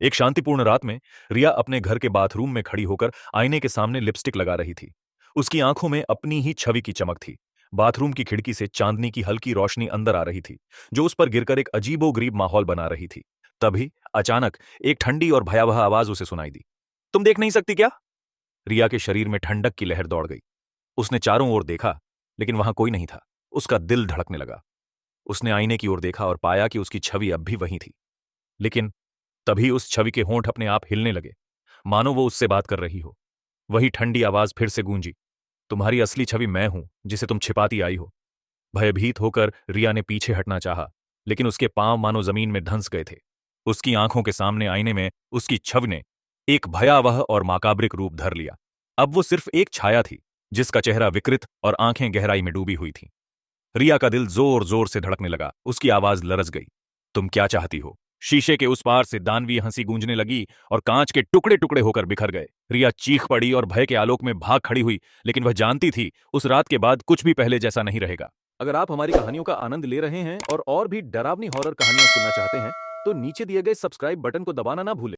एक शांतिपूर्ण रात में रिया अपने घर के बाथरूम में खड़ी होकर आईने के सामने लिपस्टिक लगा रही थी। उसकी आंखों में अपनी ही छवि की चमक थी। बाथरूम की खिड़की से चांदनी की हल्की रोशनी अंदर आ रही थी, जो उस पर गिरकर एक अजीबोगरीब माहौल बना रही थी। तभी अचानक एक ठंडी और भयावह आवाज उसे सुनाई दी। तुम देख नहीं सकती क्या? रिया के शरीर में ठंडक की लहर दौड़ गई। उसने चारों ओर देखा, लेकिन वहां कोई नहीं था। उसका दिल धड़कने लगा। उसने आईने की ओर देखा और पाया कि उसकी छवि अब भी वहीं थी। लेकिन तभी उस छवि के होंठ अपने आप हिलने लगे, मानो वो उससे बात कर रही हो। वही ठंडी आवाज फिर से गूंजी। तुम्हारी असली छवि मैं हूं, जिसे तुम छिपाती आई हो। भयभीत होकर रिया ने पीछे हटना चाहा, लेकिन उसके पांव मानो जमीन में धंस गए थे। उसकी आंखों के सामने आईने में उसकी छवि ने एक भयावह और माकाब्रिक रूप धर लिया। अब वो सिर्फ एक छाया थी, जिसका चेहरा विकृत और आंखें गहराई में डूबी हुई थीं। रिया का दिल जोर जोर से धड़कने लगा। उसकी आवाज लरज गई। तुम क्या चाहती हो? शीशे के उस पार से दानवीय हंसी गूंजने लगी और कांच के टुकड़े टुकड़े होकर बिखर गए। रिया चीख पड़ी और भय के आलोक में भाग खड़ी हुई, लेकिन वह जानती थी उस रात के बाद कुछ भी पहले जैसा नहीं रहेगा। अगर आप हमारी कहानियों का आनंद ले रहे हैं और भी डरावनी हॉरर कहानियां सुनना चाहते हैं, तो नीचे दिए गए सब्सक्राइब बटन को दबाना ना भूलें।